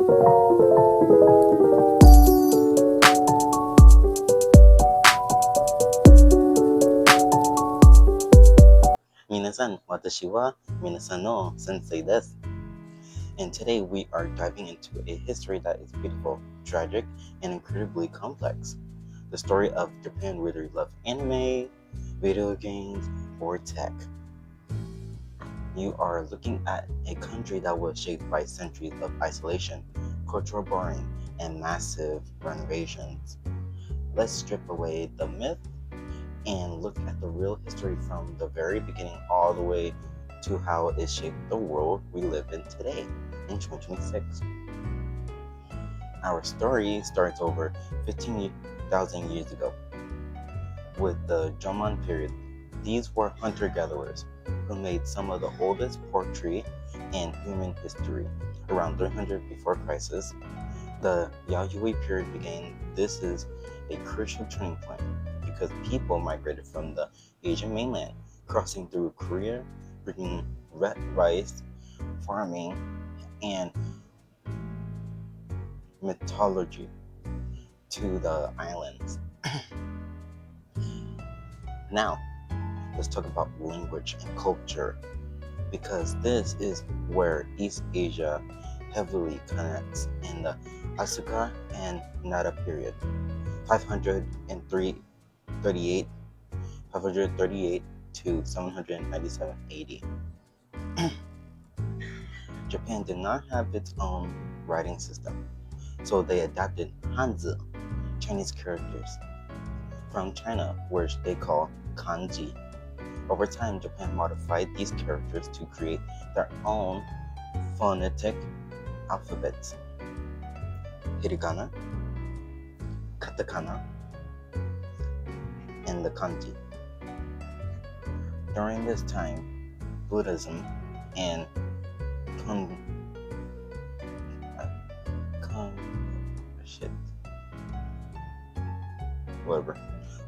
Minasan, watashi wa minasan no sensei desu. And today we are diving into a history that is beautiful, tragic, and incredibly complex. The story of Japan, whether you love anime, video games, or tech. You are looking at a country that was shaped by centuries of isolation, cultural borrowing, and massive renovations. Let's strip away the myth and look at the real history from the very beginning all the way to how it shaped the world we live in today in 2026. Our story starts over 15,000 years ago with the Jomon period. These were hunter-gatherers who made some of the oldest pottery in human history. Around 300 before Christ, the Yayoi period began. This is a crucial turning point because people migrated from the Asian mainland, crossing through Korea, bringing rice, farming, and metallurgy to the islands. Now, let's talk about language and culture, because this is where East Asia heavily connects in the Asuka and Nara period, 538 to 797 AD. Japan did not have its own writing system, so they adapted Hanzi, Chinese characters, from China, which they call kanji. Over time, Japan modified these characters to create their own phonetic alphabets: hiragana, katakana, and the kanji. During this time, Buddhism and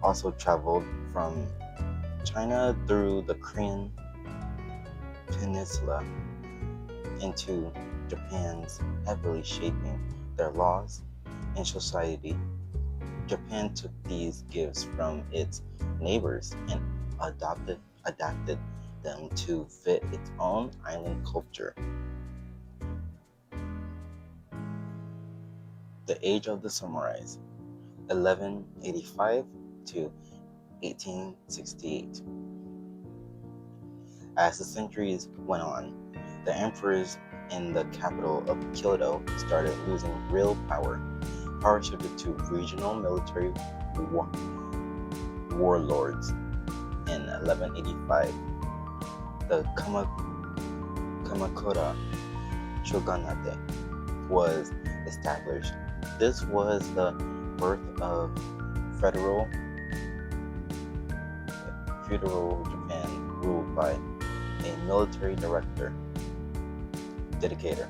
also traveled from China through the Korean peninsula into Japan's, heavily shaping their laws and society. Japan took these gifts from its neighbors and adapted them to fit its own island culture. The Age of the Samurais, 1185 to 1868. As the centuries went on, the emperors in the capital of Kyoto started losing real power. Power shifted to regional military warlords. In 1185, the Kamakura shogunate was established. This was the birth of feudal Japan, ruled by a military dictator.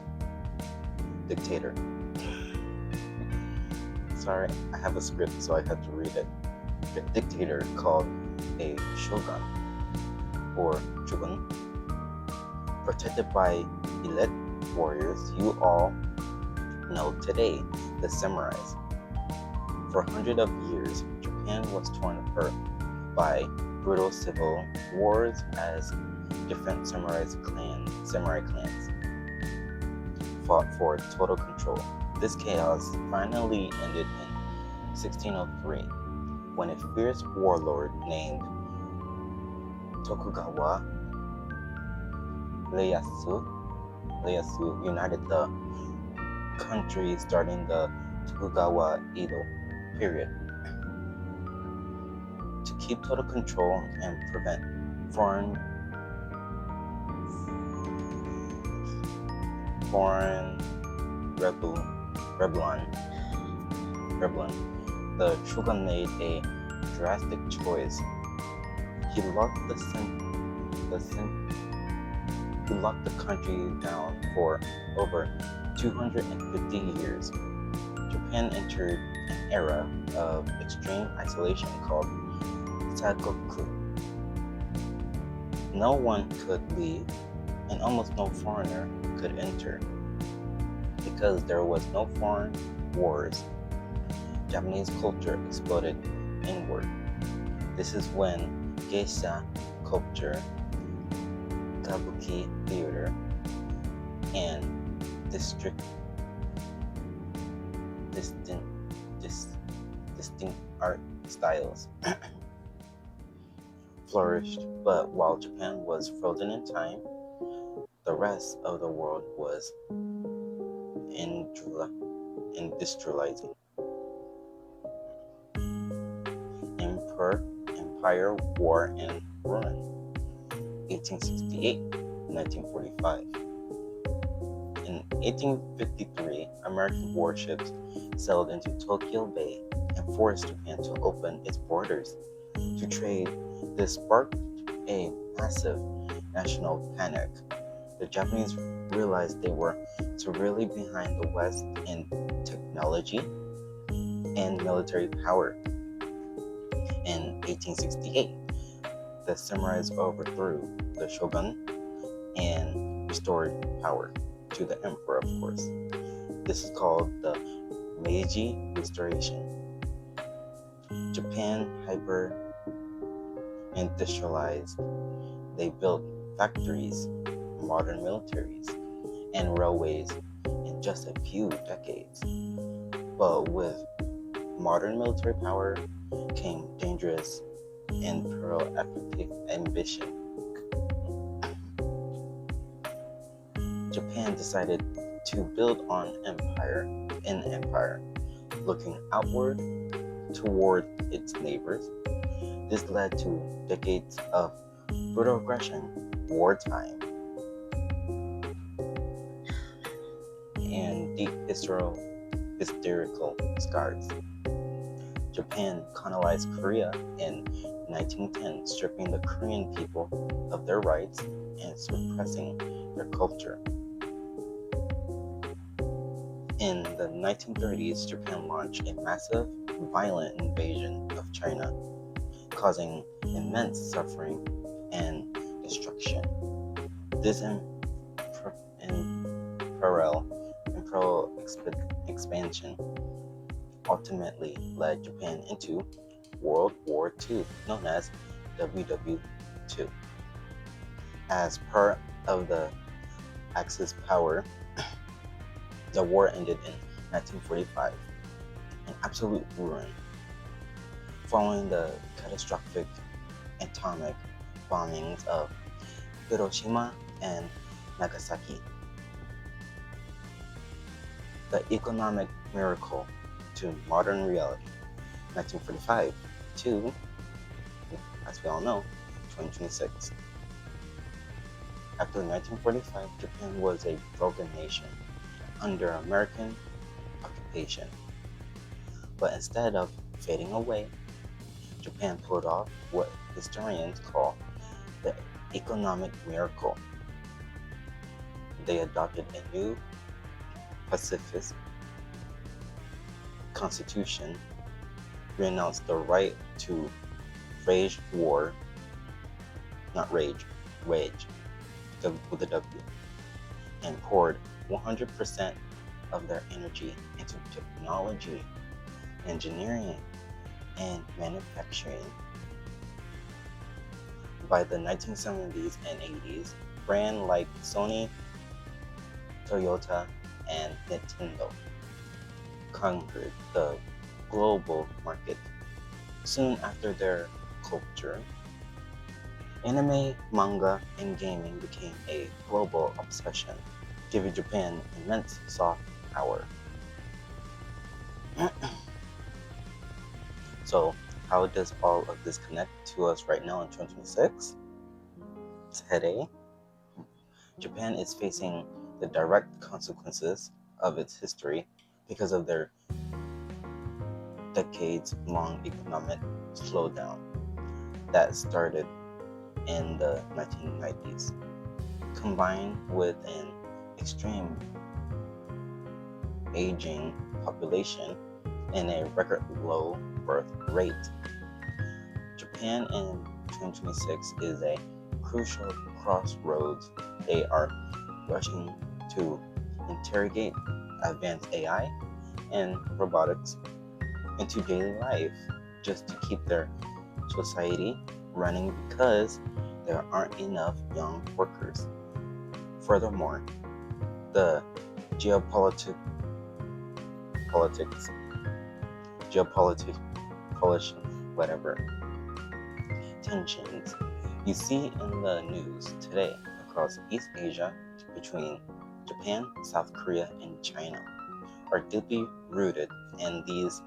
Sorry, I have a script, so I had to read it. A dictator called a shogun, or shogun, protected by elite warriors you all know today, the samurais. For hundreds of years, Japan was torn apart by brutal civil wars as different samurai clans fought for total control. This chaos finally ended in 1603 when a fierce warlord named Tokugawa Ieyasu united the country, starting the Tokugawa Edo period. To keep total control and prevent foreign rebellion, the shogun made a drastic choice. He locked the country down for over 250 years. Japan entered an era of extreme isolation called Sagoku. No one could leave, and almost no foreigner could enter. because there was no foreign wars. Japanese culture exploded inward. This is when geisha culture, kabuki theater, and distinct art styles flourished. But while Japan was frozen in time, the rest of the world was industrializing. Empire, War, and Ruin. 1868, 1945. In 1853, American warships sailed into Tokyo Bay and forced Japan to open its borders to trade. This sparked a massive national panic. The Japanese realized they were severely behind the West in technology and military power. In 1868, the samurais overthrew the shogun and restored power to the emperor, of course. This is called the Meiji Restoration. Japan hyper-industrialized. They built factories, modern militaries, and railways in just a few decades. But with modern military power came dangerous imperial ambition. Japan decided to build on empire, looking outward toward its neighbors. This led to decades of brutal aggression, wartime, and deep hysterical scars. Japan colonized Korea in 1910, stripping the Korean people of their rights and suppressing their culture. In the 1930s, Japan launched a massive, violent invasion of China, causing immense suffering and destruction. This imperial expansion ultimately led Japan into World War II, known as WW2. As part of the Axis power, the war ended in 1945 in absolute ruin, following the catastrophic atomic bombings of Hiroshima and Nagasaki. The economic miracle to modern reality, 1945 to, as we all know, 2026. After 1945, Japan was a broken nation under American occupation. But instead of fading away, Japan pulled off what historians call the economic miracle. They adopted a new pacifist constitution, renounced the right to wage war, wage, with a W, and poured 100% of their energy into technology, engineering, and manufacturing. By the 1970s and 80s, brands like Sony, Toyota, and Nintendo conquered the global market. Soon after, their culture, anime, manga, and gaming became a global obsession, giving Japan immense soft power. So, how does all of this connect to us right now in 2026? Today, Japan is facing the direct consequences of its history because of their decades-long economic slowdown that started in the 1990s, combined with an extreme aging population and a record low birth rate. Japan in 2026 is a crucial crossroads. They are rushing to interrogate advanced AI and robotics into daily life just to keep their society running because there aren't enough young workers. Furthermore, the geopolitics, politics, geopolitics, whatever, tensions you see in the news today across East Asia between Japan, South Korea, and China are deeply rooted in these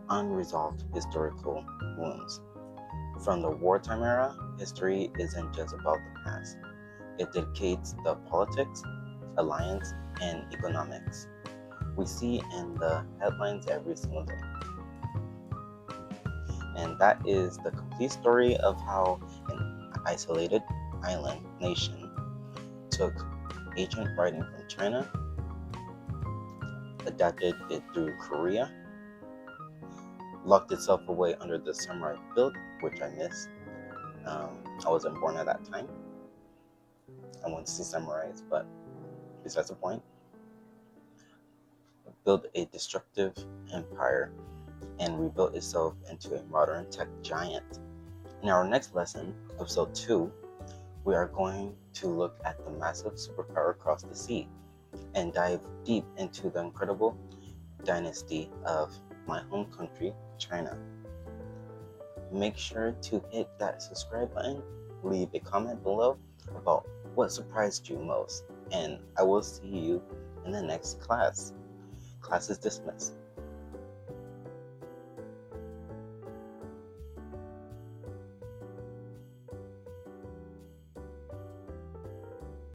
unresolved historical wounds. From the wartime era, history isn't just about the past. It dictates the politics, alliance, and economics we see in the headlines every single day. And that is the complete story of how an isolated island nation took ancient writing from China, adapted it through Korea, locked itself away under the samurai belt, which I miss. I wasn't born at that time. I want to see samurais, but besides the point, built a destructive empire and rebuilt itself into a modern tech giant. In our next lesson, episode 2, we are going to look at the massive superpower across the sea and dive deep into the incredible dynasty of my home country, China. Make sure to hit that subscribe button, leave a comment below about what surprised you most, and I will see you in the next class. Class is dismissed.